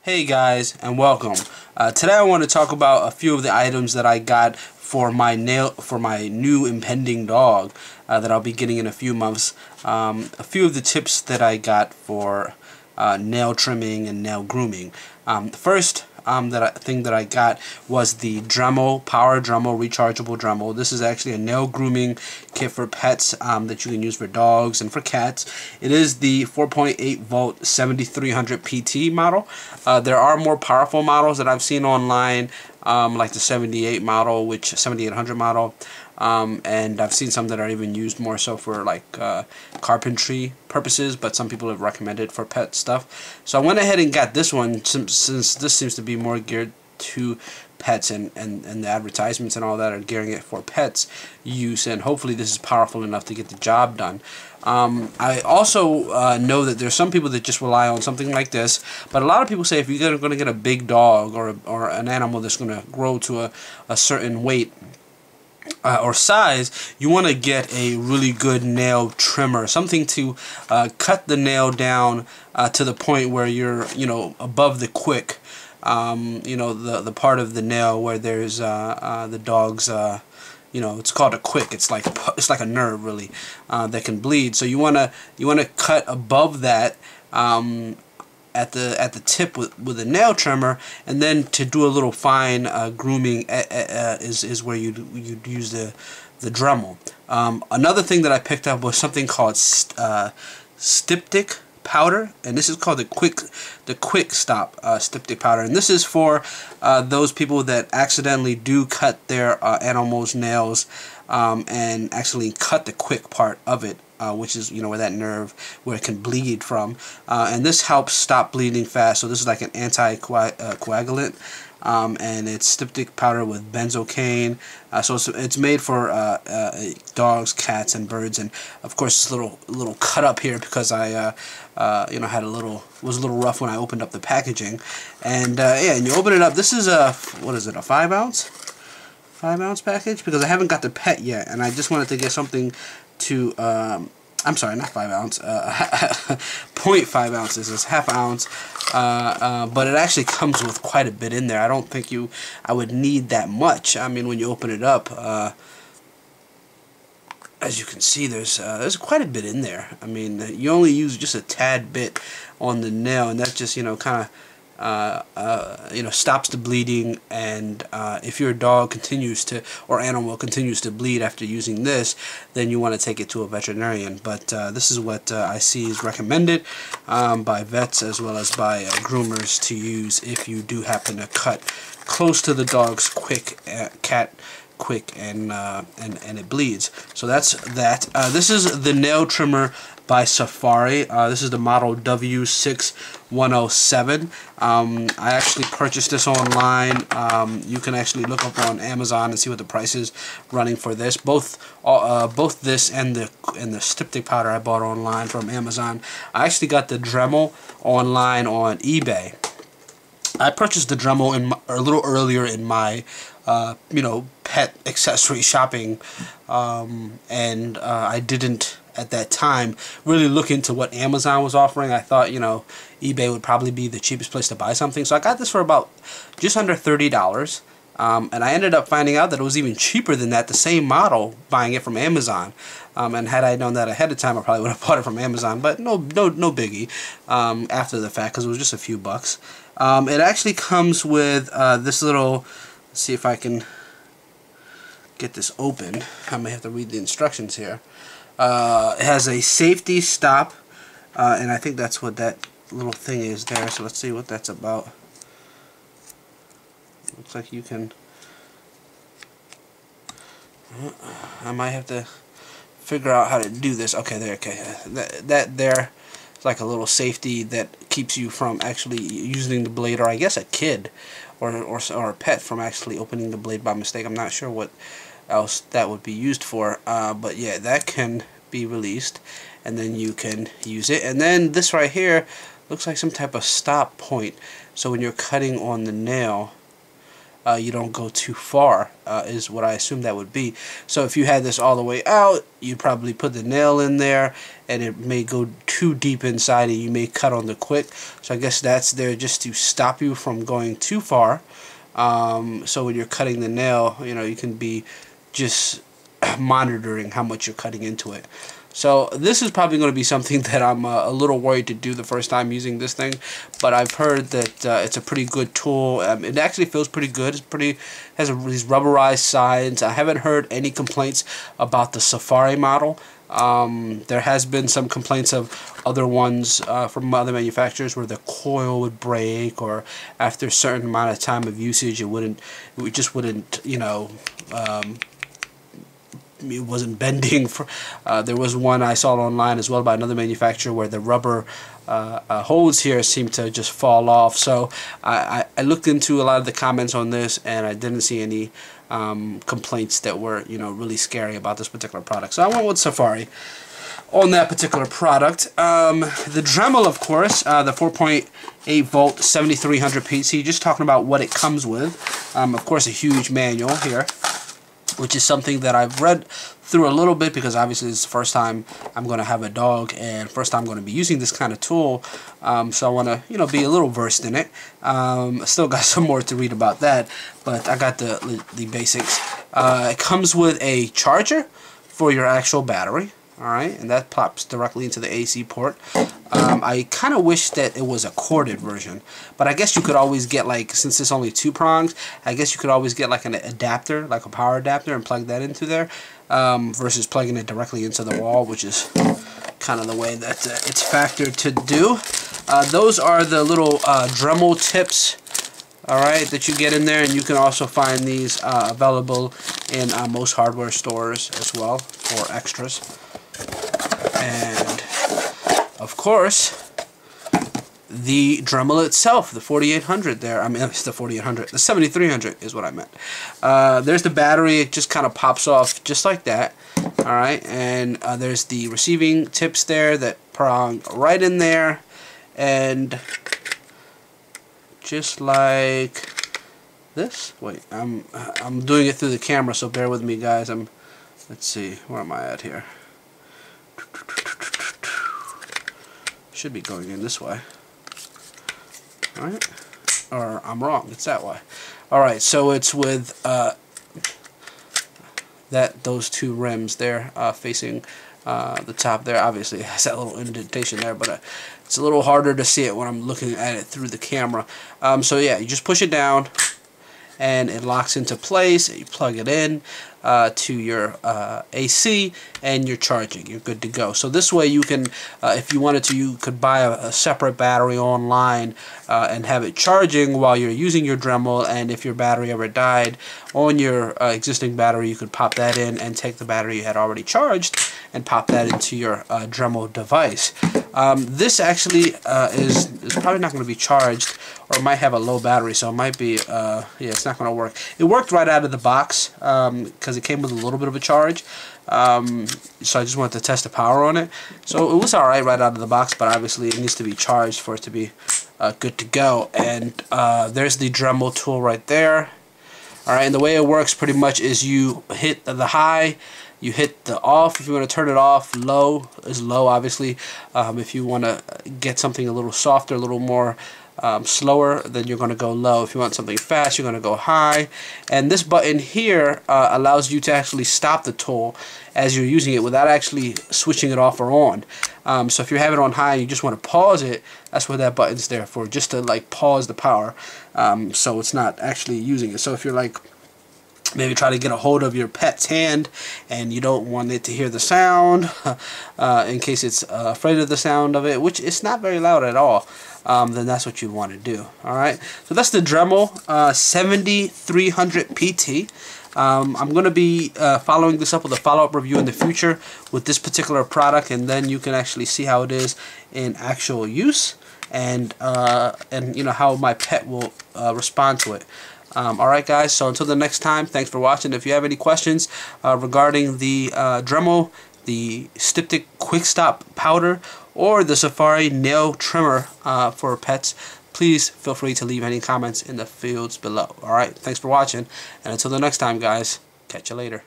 Hey guys, and welcome. Today I want to talk about a few of the items that I got for my new impending dog that I'll be getting in a few months. A few of the tips that I got for nail trimming and nail grooming. The first thing that I got was the Dremel, Power Dremel, rechargeable Dremel. This is actually a nail grooming kit for pets that you can use for dogs and for cats. It is the 4.8 volt 7300 PT model. There are more powerful models that I've seen online, like the 7800 model. And I've seen some that are even used more so for like carpentry purposes, but some people have recommended for pet stuff. So I went ahead and got this one since this seems to be more geared to pets, and the advertisements and all that are gearing it for pets use, and hopefully this is powerful enough to get the job done. I also know that there's some people that just rely on something like this, but a lot of people say if you're going to get a big dog or an animal that's going to grow to a certain weight or size, you want to get a really good nail trimmer, something to cut the nail down to the point where you're, above the quick, the part of the nail where there's the dog's, it's called a quick. It's like a nerve really that can bleed. So you wanna cut above that. At the tip with a nail trimmer, and then to do a little fine grooming is where you'd use the Dremel. Another thing that I picked up was something called styptic powder, and this is called the quick stop styptic powder, and this is for those people that accidentally do cut their animals' nails and actually cut the quick part of it. Which is where that nerve where it can bleed from, and this helps stop bleeding fast. So this is like an anti-coagulant, and it's styptic powder with benzocaine. So it's made for dogs, cats, and birds. And of course, it's a little cut up here because I was a little rough when I opened up the packaging. And and you open it up. This is a 5 ounce package, because I haven't got the pet yet, and I just wanted to get something to I'm sorry, not 5 ounce, 0.5 ounces. It's half ounce, but it actually comes with quite a bit in there. I don't think I would need that much. I mean, when you open it up, as you can see, there's quite a bit in there. I mean, you only use just a tad bit on the nail, and that just kind of stops the bleeding. And if your dog or animal continues to bleed after using this, then you want to take it to a veterinarian. But this is what I see is recommended by vets as well as by groomers to use if you do happen to cut close to the dog's cat quick and it bleeds. So that's that. This is the nail trimmer by Safari. This is the model W6107. I actually purchased this online. You can actually look up on Amazon and see what the price is running for this. Both this and the styptic powder I bought online from Amazon. I actually got the Dremel online on eBay. I purchased the Dremel a little earlier in my pet accessory shopping, and I didn't at that time really look into what Amazon was offering. I thought eBay would probably be the cheapest place to buy something, so I got this for about just under $30, and I ended up finding out that it was even cheaper than that, the same model, buying it from Amazon. And had I known that ahead of time, I probably would have bought it from Amazon, but no biggie after the fact, because it was just a few bucks. It actually comes with this little, let's see if I can get this open. I may have to read the instructions here. It has a safety stop, and I think that's what that little thing is there. So let's see what that's about. Looks like you can. I might have to figure out how to do this. Okay, there. Okay, that there. It's like a little safety that keeps you from actually using the blade, or I guess a kid or a pet from actually opening the blade by mistake. I'm not sure what else that would be used for, but yeah, that can be released, and then you can use it. And then this right here looks like some type of stop point, so when you're cutting on the nail, you don't go too far, is what I assume that would be. So if you had this all the way out, you'd probably put the nail in there, and it may go too deep inside and you may cut on the quick. So I guess that's there just to stop you from going too far. So when you're cutting the nail, you know, you can be just monitoring how much you're cutting into it. So this is probably going to be something that I'm a little worried to do the first time using this thing, but I've heard that it's a pretty good tool. It actually feels pretty good. It's has these rubberized sides. I haven't heard any complaints about the Safari model. There has been some complaints of other ones from other manufacturers where the coil would break, or after a certain amount of time of usage, it just wouldn't, you know, it wasn't bending. There was one I saw online as well by another manufacturer where the rubber holes here seem to just fall off. So I looked into a lot of the comments on this, and I didn't see any complaints that were, you know, really scary about this particular product. So I went with Safari on that particular product. The Dremel, of course, the 4.8 volt 7300 PC, just talking about what it comes with. Of course, a huge manual here, which is something that I've read through a little bit because obviously it's the first time I'm going to have a dog and first time I'm going to be using this kind of tool. So I want to, you know, be a little versed in it. I still got some more to read about that, but I got the basics. It comes with a charger for your actual battery. Alright, and that plops directly into the AC port. I kind of wish that it was a corded version, but I guess you could always get, like, since it's only 2 prongs, I guess you could always get like an adapter, like a power adapter, and plug that into there, versus plugging it directly into the wall, which is kind of the way that it's factored to do. Those are the little Dremel tips, alright, that you get in there, and you can also find these available in most hardware stores as well for extras. And of course, the Dremel itself, the 4800 there. I mean, it's the 4800. The 7300 is what I meant. There's the battery. It just kind of pops off just like that. All right, and there's the receiving tips there that prong right in there, and just like this. Wait, I'm doing it through the camera, so bear with me, guys. Let's see, where am I at here? Should be going in this way. Alright? Or I'm wrong, it's that way. Alright, so it's with those 2 rims there facing the top there. Obviously it has that little indentation there, but it's a little harder to see it when I'm looking at it through the camera. So yeah, you just push it down and it locks into place. You plug it in to your AC and you're charging. You're good to go. So this way you can, if you wanted to, you could buy a separate battery online and have it charging while you're using your Dremel, and if your battery ever died on your existing battery, you could pop that in and take the battery you had already charged and pop that into your Dremel device. This actually is probably not going to be charged, or it might have a low battery, so it might be, yeah, it's not going to work. It worked right out of the box because it came with a little bit of a charge, so I just wanted to test the power on it. So it was alright right out of the box, but obviously it needs to be charged for it to be good to go. And there's the Dremel tool right there. Alright, and the way it works pretty much is you hit the high, you hit the off if you want to turn it off. Low is low, obviously. If you want to get something a little softer, a little more slower, then you're going to go low. If you want something fast, you're going to go high. And this button here allows you to actually stop the tool as you're using it without actually switching it off or on. So if you have it on high and you just want to pause it, that's what that button's there for, just to like pause the power, so it's not actually using it. So if you're like maybe try to get a hold of your pet's hand and you don't want it to hear the sound in case it's afraid of the sound of it, which it's not very loud at all, then that's what you want to do. Alright, so that's the Dremel 7300 PT. I'm going to be following this up with a follow-up review in the future with this particular product, and then you can actually see how it is in actual use, and you know how my pet will respond to it. Alright guys, so until the next time, thanks for watching. If you have any questions regarding the Dremel, the Styptic Quick Stop Powder, or the Safari Nail Trimmer for pets, please feel free to leave any comments in the fields below. Alright, thanks for watching, and until the next time, guys, catch you later.